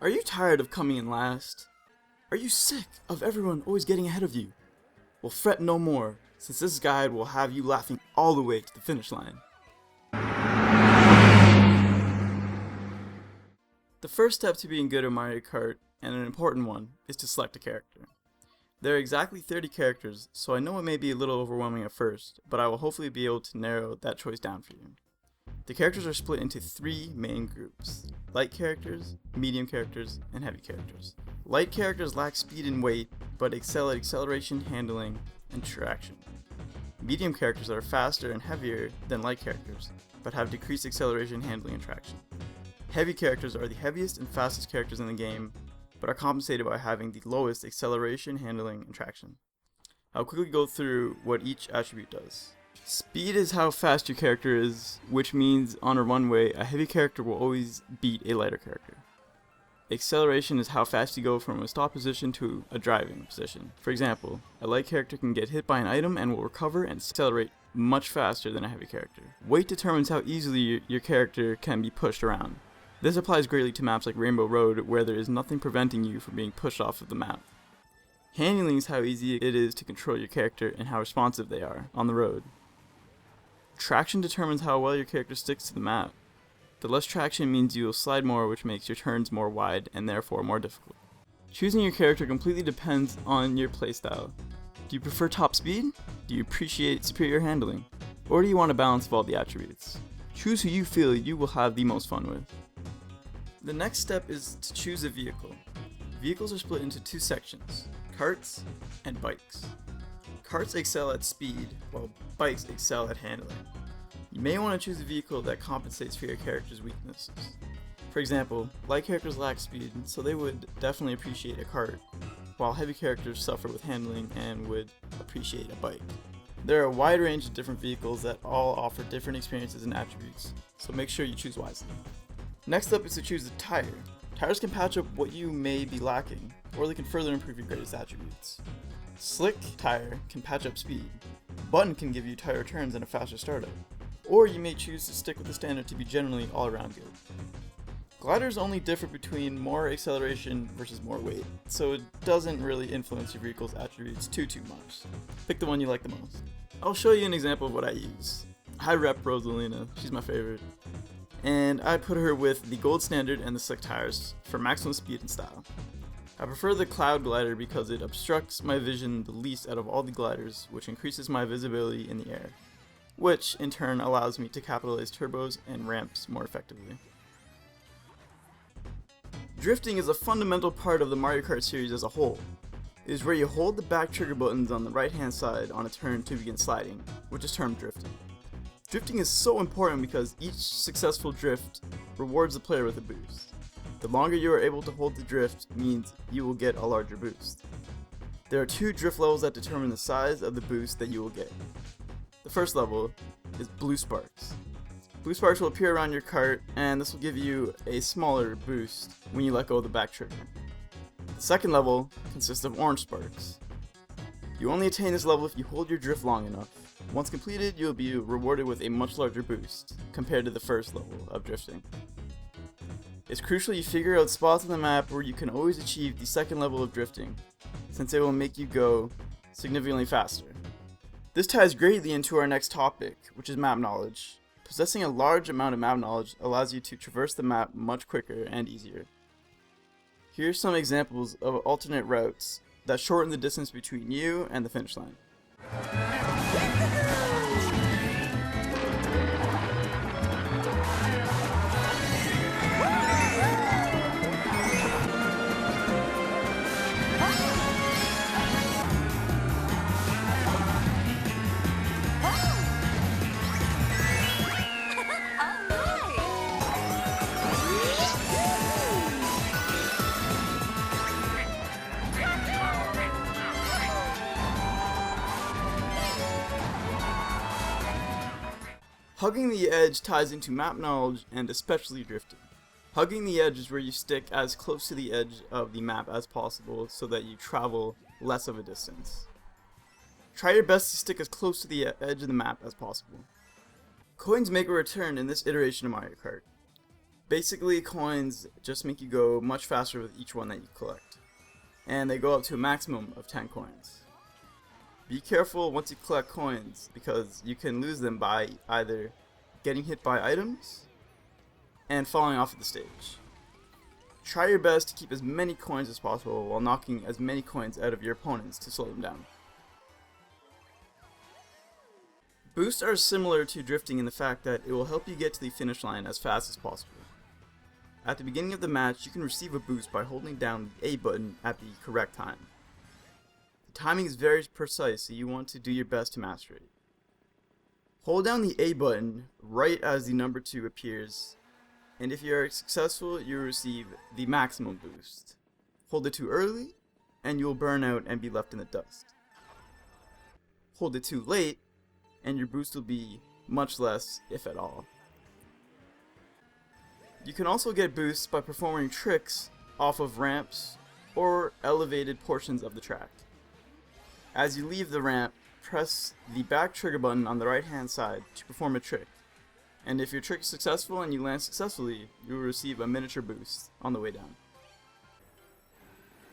Are you tired of coming in last? Are you sick of everyone always getting ahead of you? Well, fret no more, since this guide will have you laughing all the way to the finish line. The first step to being good at Mario Kart, and an important one, is to select a character. There are exactly 30 characters, so I know it may be a little overwhelming at first, but I will hopefully be able to narrow that choice down for you. The characters are split into 3 main groups: light characters, medium characters, and heavy characters. Light characters lack speed and weight, but excel at acceleration, handling, and traction. Medium characters are faster and heavier than light characters, but have decreased acceleration, handling, and traction. Heavy characters are the heaviest and fastest characters in the game, but are compensated by having the lowest acceleration, handling, and traction. I'll quickly go through what each attribute does. Speed is how fast your character is, which means on a runway, a heavy character will always beat a lighter character. Acceleration is how fast you go from a stop position to a driving position. For example, a light character can get hit by an item and will recover and accelerate much faster than a heavy character. Weight determines how easily your character can be pushed around. This applies greatly to maps like Rainbow Road, where there is nothing preventing you from being pushed off of the map. Handling is how easy it is to control your character and how responsive they are on the road. Traction determines how well your character sticks to the map. The less traction means you will slide more, which makes your turns more wide and therefore more difficult. Choosing your character completely depends on your playstyle. Do you prefer top speed? Do you appreciate superior handling? Or do you want a balance of all the attributes? Choose who you feel you will have the most fun with. The next step is to choose a vehicle. Vehicles are split into 2 sections: karts and bikes. Karts excel at speed, while bikes excel at handling. You may want to choose a vehicle that compensates for your character's weaknesses. For example, light characters lack speed, so they would definitely appreciate a kart, while heavy characters suffer with handling and would appreciate a bike. There are a wide range of different vehicles that all offer different experiences and attributes, so make sure you choose wisely. Next up is to choose a tire. Tires can patch up what you may be lacking, or they can further improve your greatest attributes. Slick tire can patch up speed. Button can give you tire turns and a faster startup. Or you may choose to stick with the standard to be generally all around good. Gliders only differ between more acceleration versus more weight, so it doesn't really influence your vehicle's attributes too much. Pick the one you like the most. I'll show you an example of what I use. I rep Rosalina, she's my favorite. And I put her with the gold standard and the slick tires for maximum speed and style. I prefer the cloud glider because it obstructs my vision the least out of all the gliders, which increases my visibility in the air, which in turn allows me to capitalize turbos and ramps more effectively. Drifting is a fundamental part of the Mario Kart series as a whole. It is where you hold the back trigger buttons on the right hand side on a turn to begin sliding, which is termed drifting. Drifting is so important because each successful drift rewards the player with a boost. The longer you are able to hold the drift means you will get a larger boost. There are 2 drift levels that determine the size of the boost that you will get. The first level is blue sparks. Blue sparks will appear around your kart, and this will give you a smaller boost when you let go of the back trigger. The second level consists of orange sparks. You only attain this level if you hold your drift long enough. Once completed, you will be rewarded with a much larger boost compared to the first level of drifting. It's crucial you figure out spots on the map where you can always achieve the second level of drifting, since it will make you go significantly faster. This ties greatly into our next topic, which is map knowledge. Possessing a large amount of map knowledge allows you to traverse the map much quicker and easier. Here are some examples of alternate routes that shorten the distance between you and the finish line. Hugging the edge ties into map knowledge and especially drifting. Hugging the edge is where you stick as close to the edge of the map as possible so that you travel less of a distance. Try your best to stick as close to the edge of the map as possible. Coins make a return in this iteration of Mario Kart. Basically, coins just make you go much faster with each one that you collect, and they go up to a maximum of 10 coins. Be careful once you collect coins, because you can lose them by either getting hit by items and falling off of the stage. Try your best to keep as many coins as possible while knocking as many coins out of your opponents to slow them down. Boosts are similar to drifting in the fact that it will help you get to the finish line as fast as possible. At the beginning of the match, you can receive a boost by holding down the A button at the correct time. The timing is very precise, so you want to do your best to master it. Hold down the A button right as the number 2 appears, and if you are successful, you will receive the maximum boost. Hold it too early, and you will burn out and be left in the dust. Hold it too late, and your boost will be much less, if at all. You can also get boosts by performing tricks off of ramps or elevated portions of the track. As you leave the ramp, press the back trigger button on the right hand side to perform a trick, and if your trick is successful and you land successfully, you will receive a miniature boost on the way down.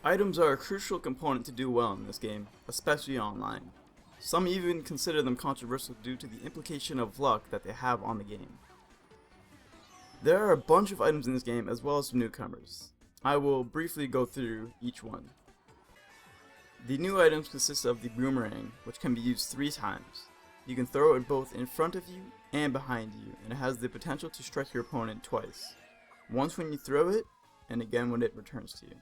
Items are a crucial component to do well in this game, especially online. Some even consider them controversial due to the implication of luck that they have on the game. There are a bunch of items in this game as well as some newcomers. I will briefly go through each one. The new items consist of the boomerang, which can be used 3 times. You can throw it both in front of you and behind you, and it has the potential to strike your opponent twice. Once when you throw it, and again when it returns to you.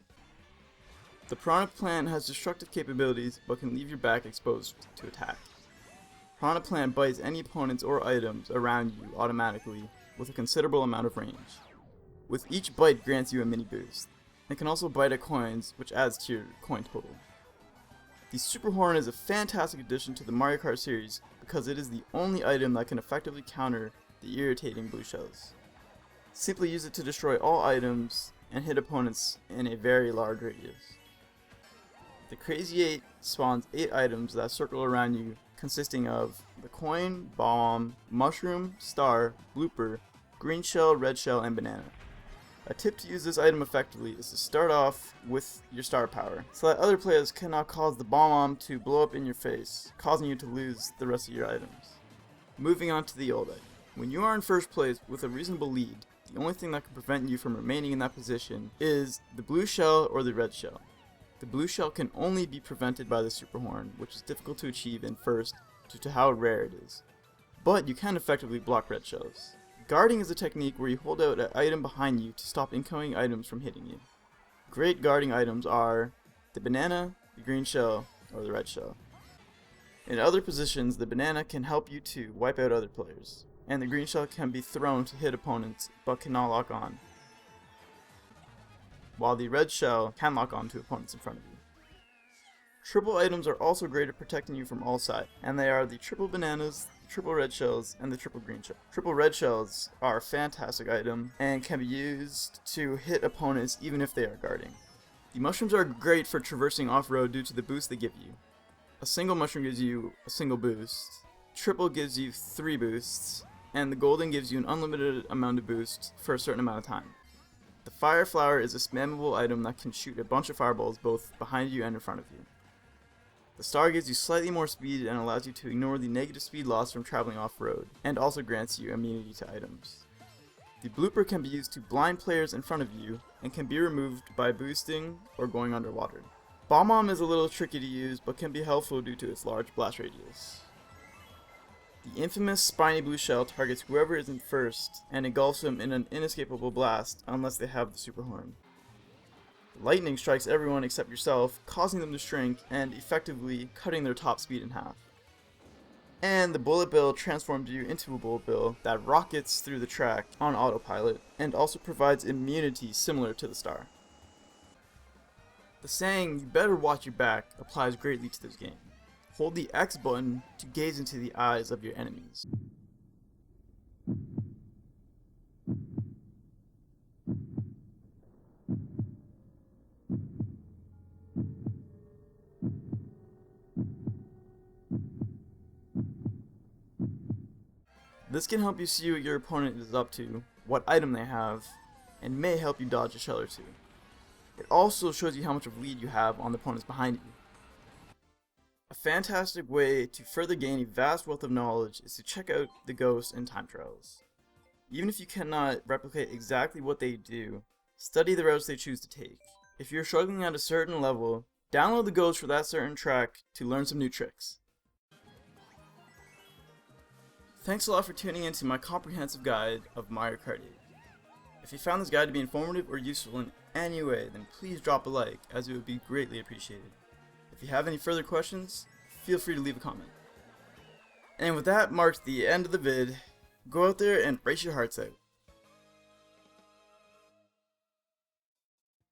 The Piranha Plant has destructive capabilities, but can leave your back exposed to attack. Piranha Plant bites any opponents or items around you automatically, with a considerable amount of range. With each bite grants you a mini boost. It can also bite at coins, which adds to your coin total. The Super Horn is a fantastic addition to the Mario Kart series because it is the only item that can effectively counter the irritating blue shells. Simply use it to destroy all items and hit opponents in a very large radius. The Crazy 8 spawns 8 items that circle around you, consisting of the coin, bomb, mushroom, star, blooper, green shell, red shell, and banana. A tip to use this item effectively is to start off with your star power, so that other players cannot cause the bomb to blow up in your face, causing you to lose the rest of your items. Moving on to the old item. When you are in first place with a reasonable lead, the only thing that can prevent you from remaining in that position is the blue shell or the red shell. The blue shell can only be prevented by the Super Horn, which is difficult to achieve in first due to how rare it is. But you can effectively block red shells. Guarding is a technique where you hold out an item behind you to stop incoming items from hitting you. Great guarding items are the banana, the green shell, or the red shell. In other positions, the banana can help you to wipe out other players, and the green shell can be thrown to hit opponents but cannot lock on, while the red shell can lock on to opponents in front of you. Triple items are also great at protecting you from all sides, and they are the triple bananas, the triple red shells, and the triple green shell. Triple red shells are a fantastic item and can be used to hit opponents even if they are guarding. The mushrooms are great for traversing off-road due to the boost they give you. A single mushroom gives you a single boost, triple gives you 3 boosts, and the golden gives you an unlimited amount of boost for a certain amount of time. The fire flower is a spammable item that can shoot a bunch of fireballs both behind you and in front of you. The star gives you slightly more speed and allows you to ignore the negative speed loss from traveling off-road, and also grants you immunity to items. The blooper can be used to blind players in front of you, and can be removed by boosting or going underwater. Bomb is a little tricky to use, but can be helpful due to its large blast radius. The infamous spiny blue shell targets whoever is in first, and engulfs them in an inescapable blast unless they have the Super Horn. Lightning strikes everyone except yourself, causing them to shrink and effectively cutting their top speed in half. And the bullet bill transforms you into a bullet bill that rockets through the track on autopilot and also provides immunity similar to the star. The saying, "you better watch your back," applies greatly to this game. Hold the X button to gaze into the eyes of your enemies. This can help you see what your opponent is up to, what item they have, and may help you dodge a shell or two. It also shows you how much of a lead you have on the opponents behind you. A fantastic way to further gain a vast wealth of knowledge is to check out the ghosts and time trials. Even if you cannot replicate exactly what they do, study the routes they choose to take. If you're struggling at a certain level, download the ghosts for that certain track to learn some new tricks. Thanks a lot for tuning in to my comprehensive guide of Mario Kart 8. If you found this guide to be informative or useful in any way, then please drop a like, as it would be greatly appreciated. If you have any further questions, feel free to leave a comment. And with that marks the end of the vid. Go out there and race your hearts out.